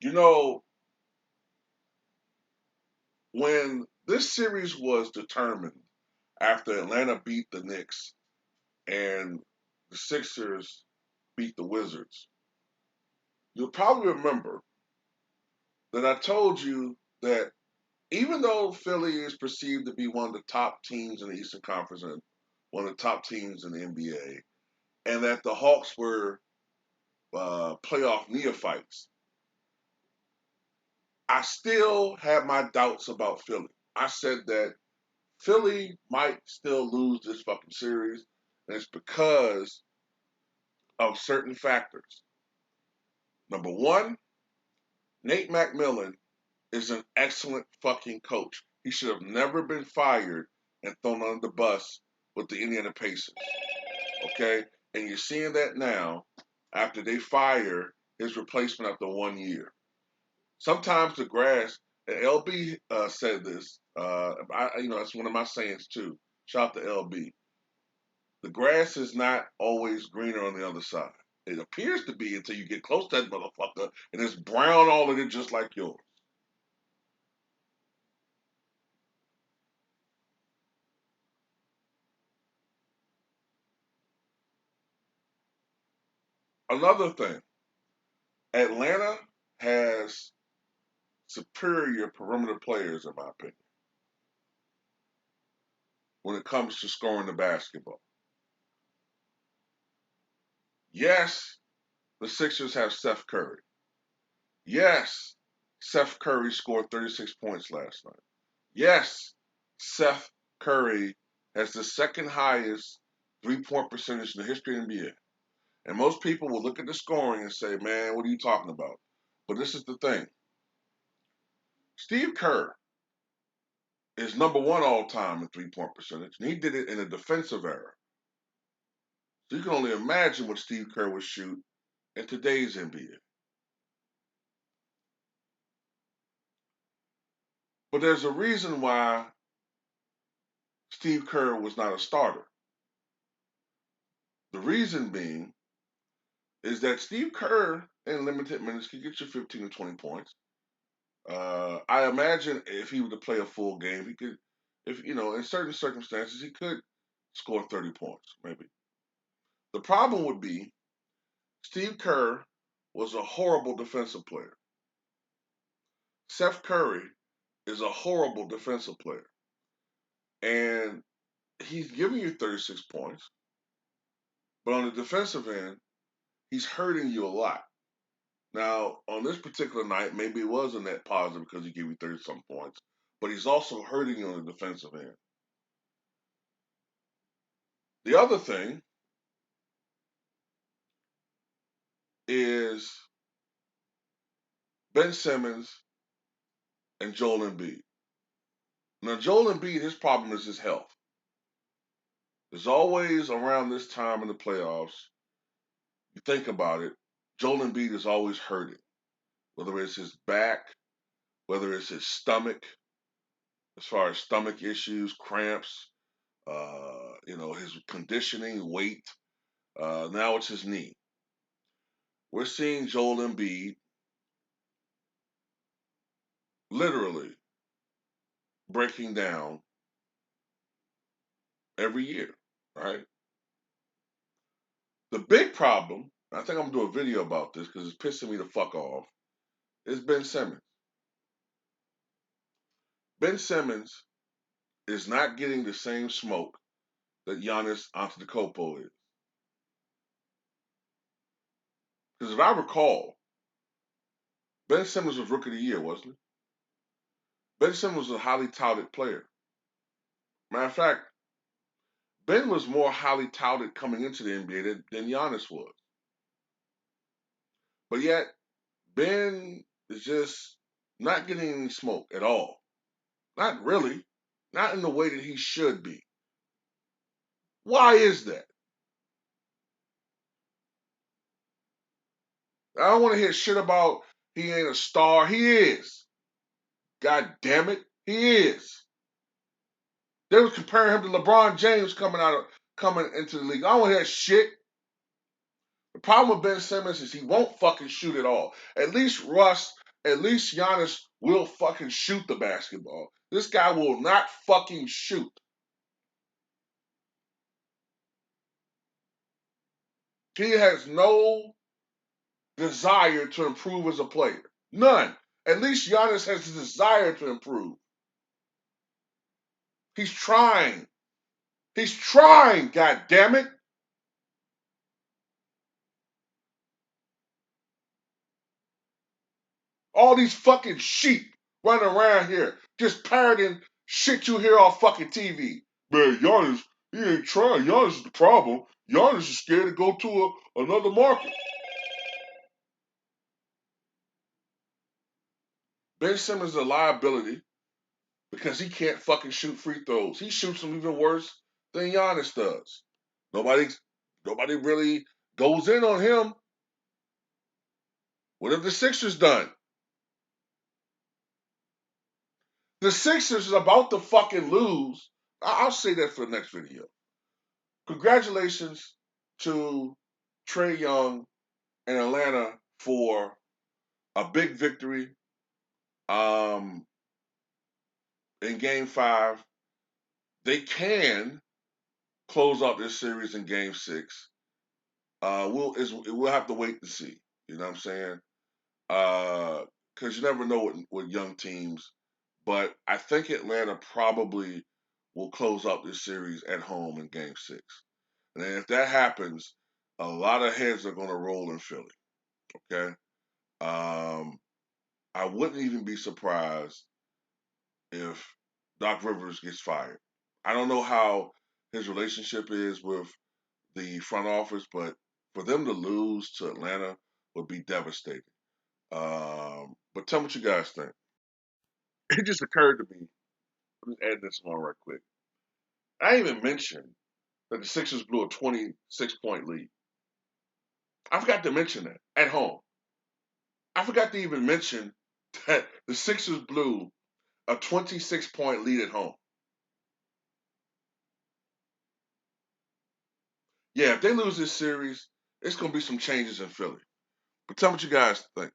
You know, when this series was determined after Atlanta beat the Knicks and the Sixers beat the Wizards, you'll probably remember that I told you that even though Philly is perceived to be one of the top teams in the Eastern Conference and one of the top teams in the NBA, and that the Hawks were playoff neophytes, I still had my doubts about Philly. I said that Philly might still lose this fucking series, and it's because of certain factors. Number one, Nate McMillan is an excellent fucking coach. He should have never been fired and thrown under the bus with the Indiana Pacers. Okay? And you're seeing that now after they fire his replacement after 1 year. Sometimes the grass, and LB said this, that's one of my sayings too. Shout out to LB. The grass is not always greener on the other side. It appears to be until you get close to that motherfucker and it's brown all of it just like yours. Another thing, Atlanta has superior perimeter players, in my opinion, when it comes to scoring the basketball. Yes, the Sixers have Seth Curry. Yes, Seth Curry scored 36 points last night. Yes, Seth Curry has the second highest 3-point percentage in the history of the NBA. And most people will look at the scoring and say, man, what are you talking about? But this is the thing. Steve Kerr is number one all time in 3-point percentage, and he did it in a defensive era. So you can only imagine what Steve Kerr would shoot in today's NBA. But there's a reason why Steve Kerr was not a starter. The reason being is that Steve Kerr in limited minutes could get you 15 to 20 points. I imagine if he were to play a full game, he could, if in certain circumstances, he could score 30 points, maybe. The problem would be Steve Kerr was a horrible defensive player. Seth Curry is a horrible defensive player. And he's giving you 36 points, but on the defensive end, he's hurting you a lot. Now, on this particular night, maybe it was a net positive because he gave you 30 some points, but he's also hurting you on the defensive end. The other thing is Ben Simmons and Joel Embiid. Now, Joel Embiid, his problem is his health. There's always around this time in the playoffs, you think about it, Joel Embiid is always hurting, whether it's his back, whether it's his stomach, as far as stomach issues, cramps, his conditioning, weight. Now it's his knee. We're seeing Joel Embiid literally breaking down every year, right? The big problem, I think I'm gonna do a video about this because it's pissing me the fuck off, is Ben Simmons. Ben Simmons is not getting the same smoke that Giannis Antetokounmpo is. Because if I recall, Ben Simmons was Rookie of the Year, wasn't he? Ben Simmons was a highly touted player. Matter of fact, Ben was more highly touted coming into the NBA than Giannis was. But yet, Ben is just not getting any smoke at all. Not really. Not in the way that he should be. Why is that? I don't want to hear shit about he ain't a star. He is. God damn it. He is. They was comparing him to LeBron James coming into the league. I don't want to hear shit. The problem with Ben Simmons is he won't fucking shoot at all. At least Russ At least Giannis will fucking shoot the basketball. This guy will not fucking shoot. He has no desire to improve as a player. None. At least Giannis has the desire to improve. He's trying. He's trying, god damn it. All these fucking sheep running around here just parroting shit you hear on fucking TV. Man, Giannis, he ain't trying. Giannis is the problem. Giannis is scared to go to another market. Ben Simmons is a liability because he can't fucking shoot free throws. He shoots them even worse than Giannis does. Nobody really goes in on him. What have the Sixers done? The Sixers is about to fucking lose. I'll say that for the next video. Congratulations to Trae Young and Atlanta for a big victory in Game 5. They can close out this series in Game 6. We'll have to wait to see. You know what I'm saying? Because you never know with young teams. But I think Atlanta probably will close out this series at home in Game 6. And if that happens, a lot of heads are going to roll in Philly. Okay? I wouldn't even be surprised if Doc Rivers gets fired. I don't know how his relationship is with the front office, but for them to lose to Atlanta would be devastating. But tell me what you guys think. It just occurred to me. Let me add this one right quick. I even mentioned that the Sixers blew a 26-point lead. I forgot to mention that at home. I forgot to even mention that the Sixers blew a 26-point lead at home. Yeah, if they lose this series, it's going to be some changes in Philly. But tell me what you guys think.